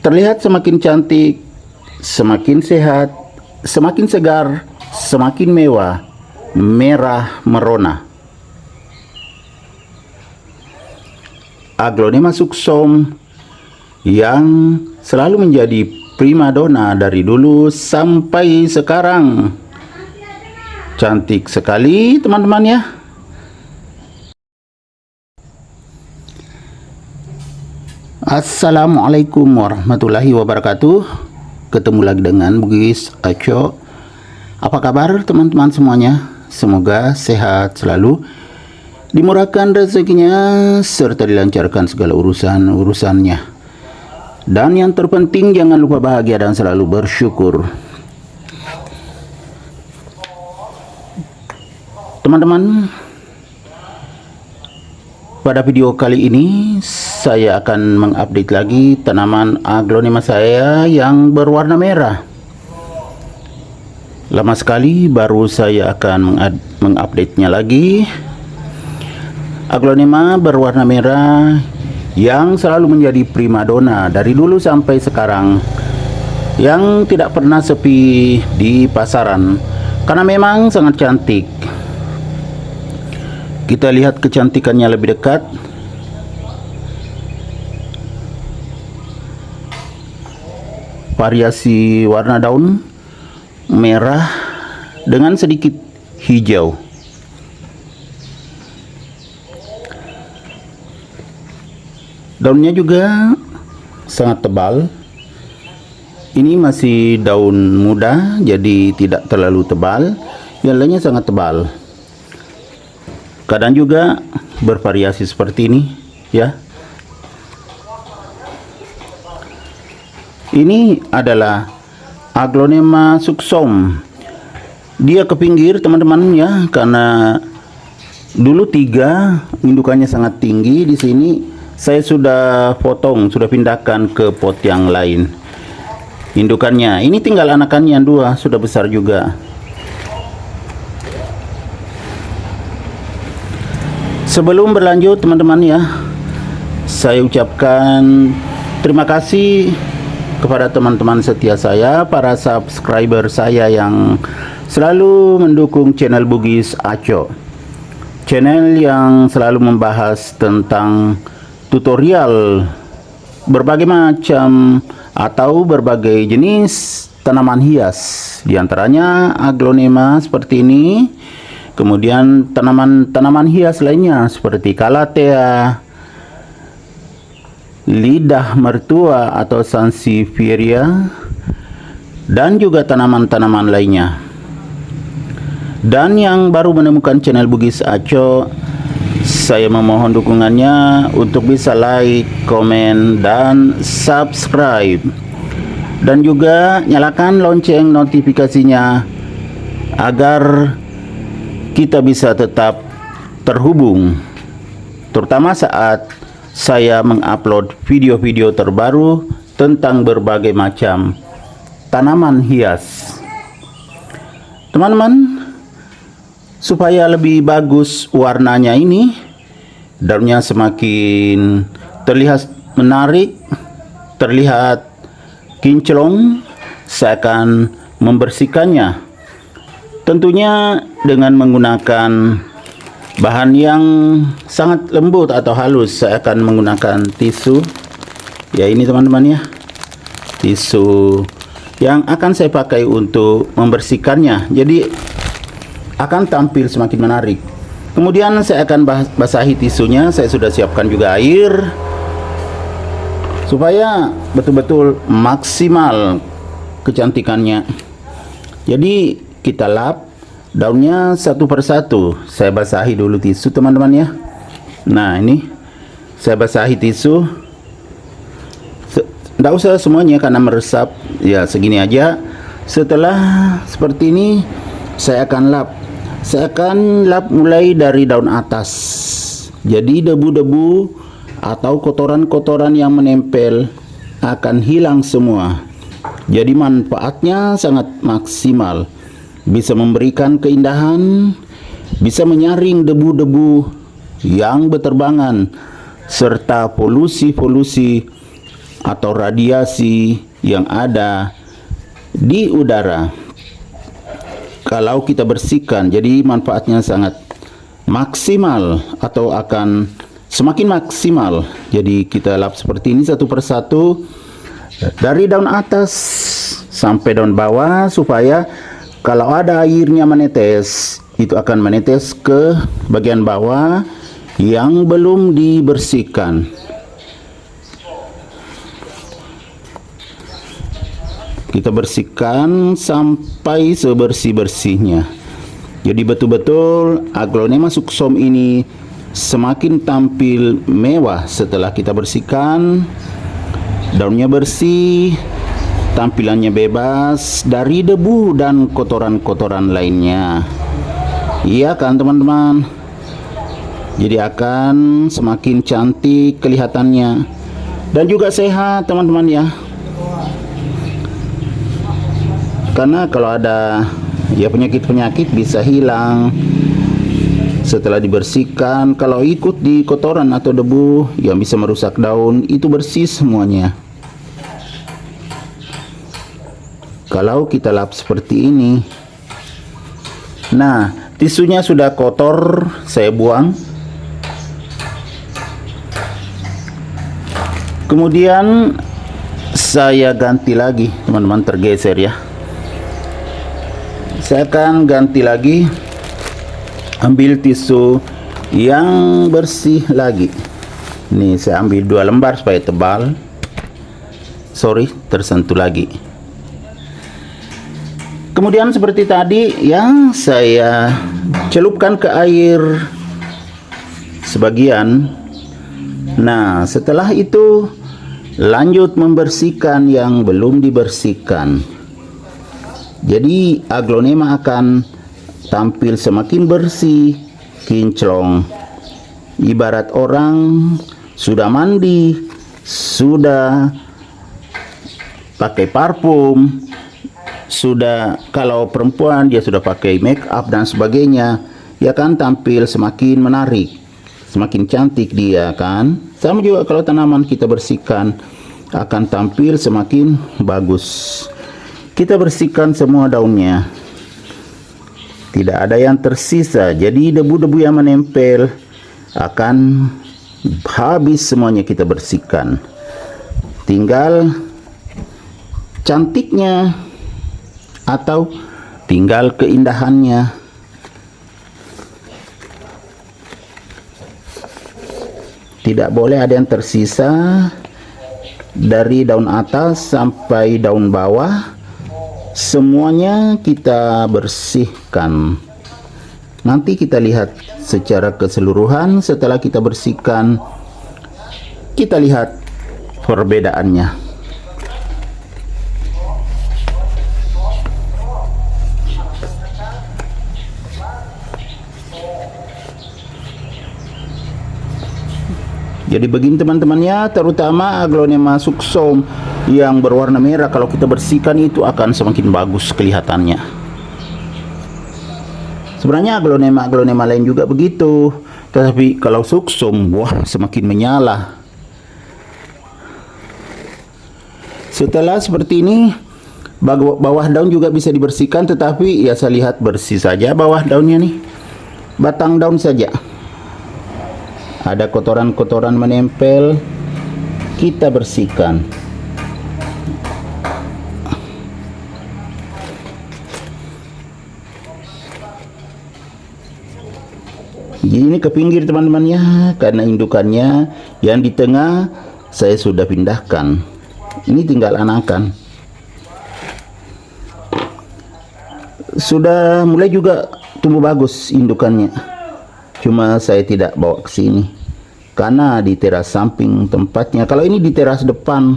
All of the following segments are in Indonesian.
Terlihat semakin cantik, semakin sehat, semakin segar, semakin mewah, merah merona. Aglonema sucsom yang selalu menjadi primadona dari dulu sampai sekarang. Cantik sekali teman-teman ya. Assalamualaikum warahmatullahi wabarakatuh. Ketemu lagi dengan Bugis Aco. Apa kabar teman-teman semuanya? Semoga sehat selalu, dimurahkan rezekinya, serta dilancarkan segala urusan-urusannya. Dan yang terpenting jangan lupa bahagia dan selalu bersyukur. Teman-teman, pada video kali ini saya akan mengupdate lagi tanaman aglonema saya yang berwarna merah. Lama sekali baru saya akan mengupdate-nya lagi. Aglonema berwarna merah yang selalu menjadi primadona dari dulu sampai sekarang, yang tidak pernah sepi di pasaran karena memang sangat cantik. Kita lihat kecantikannya lebih dekat. Variasi warna daun merah dengan sedikit hijau. Daunnya juga sangat tebal. Ini masih daun muda, jadi tidak terlalu tebal. Yang lainnya sangat tebal. Kadang juga bervariasi seperti ini ya. Ini adalah aglonema sucsom. Dia ke pinggir teman-teman ya, karena dulu 3 indukannya sangat tinggi. Di sini saya sudah potong, sudah pindahkan ke pot yang lain. Indukannya ini tinggal anakannya 2, sudah besar juga. Sebelum berlanjut teman-teman ya, saya ucapkan terima kasih kepada teman-teman setia saya, para subscriber saya yang selalu mendukung channel Bugis Aco. Channel yang selalu membahas tentang tutorial berbagai macam atau berbagai jenis tanaman hias, diantaranya aglonema seperti ini. Kemudian tanaman-tanaman hias lainnya seperti calathea, lidah mertua atau sansevieria, dan juga tanaman-tanaman lainnya. Dan yang baru menemukan channel Bugis Aco, saya memohon dukungannya untuk bisa like, komen, dan subscribe. Dan juga nyalakan lonceng notifikasinya agar kita bisa tetap terhubung, terutama saat saya mengupload video-video terbaru tentang berbagai macam tanaman hias. Teman-teman, supaya lebih bagus warnanya ini, daunnya semakin terlihat menarik, terlihat kinclong, saya akan membersihkannya. Tentunya dengan menggunakan bahan yang sangat lembut atau halus. Saya akan menggunakan tisu. Ya, ini teman-teman ya, tisu yang akan saya pakai untuk membersihkannya. Jadi akan tampil semakin menarik. Kemudian saya akan basahi tisunya. Saya sudah siapkan juga air supaya betul-betul maksimal kecantikannya. Jadi kita lap daunnya satu persatu. Saya basahi dulu tisu teman-teman ya. Nah, ini saya basahi tisu. Tidak usah semuanya karena meresap. Ya, segini aja. Setelah seperti ini, saya akan lap. Saya akan lap mulai dari daun atas. Jadi debu-debu atau kotoran-kotoran yang menempel akan hilang semua. Jadi manfaatnya sangat maksimal. Bisa memberikan keindahan, bisa menyaring debu-debu yang berterbangan serta polusi-polusi atau radiasi yang ada di udara. Kalau kita bersihkan, jadi manfaatnya sangat maksimal atau akan semakin maksimal. Jadi kita lap seperti ini satu persatu dari daun atas sampai daun bawah, supaya kalau ada airnya menetes, itu akan menetes ke bagian bawah yang belum dibersihkan. Kita bersihkan sampai sebersih-bersihnya. Jadi betul-betul Aglonema succom ini semakin tampil mewah setelah kita bersihkan. Daunnya bersih, tampilannya bebas dari debu dan kotoran-kotoran lainnya. Iya kan teman-teman? Jadi akan semakin cantik kelihatannya dan juga sehat teman-teman ya. Karena kalau ada ya penyakit-penyakit bisa hilang setelah dibersihkan. Kalau ikut di kotoran atau debu yang bisa merusak daun, itu bersih semuanya. Kalau kita lap seperti ini. Nah, tisunya sudah kotor, saya buang. Kemudian saya ganti lagi, teman-teman, tergeser ya. Saya akan ganti lagi, ambil tisu yang bersih lagi. Nih saya ambil 2 lembar supaya tebal. Sorry, tersentuh lagi. Kemudian seperti tadi yang saya celupkan ke air sebagian. Nah, setelah itu lanjut membersihkan yang belum dibersihkan. Jadi aglonema akan tampil semakin bersih, kinclong. Ibarat orang sudah mandi, sudah pakai parfum, sudah, kalau perempuan dia sudah pakai make up dan sebagainya, ya kan tampil semakin menarik, semakin cantik dia kan. Sama juga kalau tanaman kita bersihkan akan tampil semakin bagus. Kita bersihkan semua daunnya, tidak ada yang tersisa. Jadi debu-debu yang menempel akan habis semuanya kita bersihkan. Tinggal cantiknya atau tinggal keindahannya. Tidak boleh ada yang tersisa dari daun atas sampai daun bawah. Semuanya kita bersihkan. Nanti kita lihat secara keseluruhan setelah kita bersihkan. Kita lihat perbedaannya. Jadi begini teman-temannya, terutama aglonema succom yang berwarna merah, kalau kita bersihkan itu akan semakin bagus kelihatannya. Sebenarnya aglonema lain juga begitu, tetapi kalau succom, wah, semakin menyala. Setelah seperti ini, bawah daun juga bisa dibersihkan, tetapi ya saya lihat bersih saja bawah daunnya nih, batang daun saja. Ada kotoran-kotoran menempel, kita bersihkan. Ini ke pinggir teman-temannya, karena indukannya yang di tengah saya sudah pindahkan. Ini tinggal anakan. Sudah mulai juga tumbuh bagus indukannya. Cuma saya tidak bawa ke sini karena di teras samping tempatnya. Kalau ini di teras depan,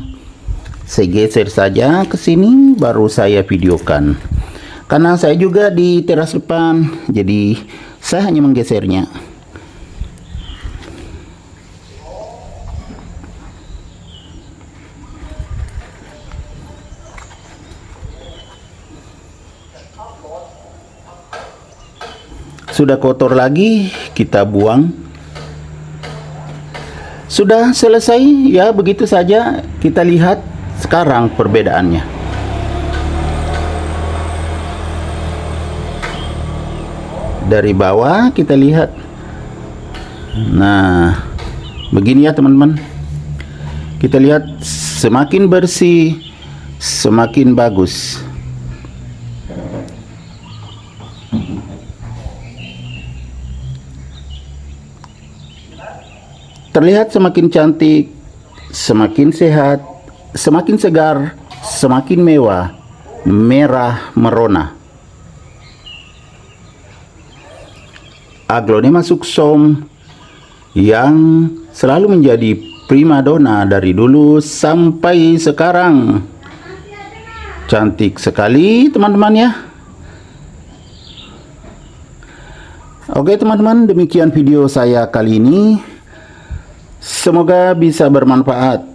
saya geser saja ke sini baru saya videokan. Karena saya juga di teras depan, jadi saya hanya menggesernya. Sudah kotor lagi, kita buang. Sudah selesai ya, begitu saja. Kita lihat sekarang perbedaannya. Dari bawah kita lihat. Nah, begini ya teman-teman. Kita lihat semakin bersih, semakin bagus. Terlihat semakin cantik, semakin sehat, semakin segar, semakin mewah, merah merona. Aglonema sucsom yang selalu menjadi primadona dari dulu sampai sekarang. Cantik sekali teman-teman ya. Oke teman-teman, demikian video saya kali ini. Semoga bisa bermanfaat,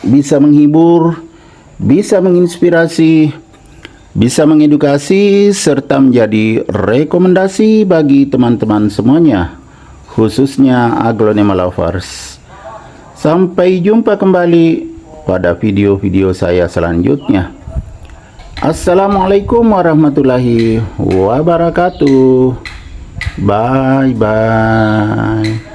bisa menghibur, bisa menginspirasi, bisa mengedukasi, serta menjadi rekomendasi bagi teman-teman semuanya, khususnya aglonema lovers. Sampai jumpa kembali pada video-video saya selanjutnya. Assalamualaikum warahmatullahi wabarakatuh. Bye bye.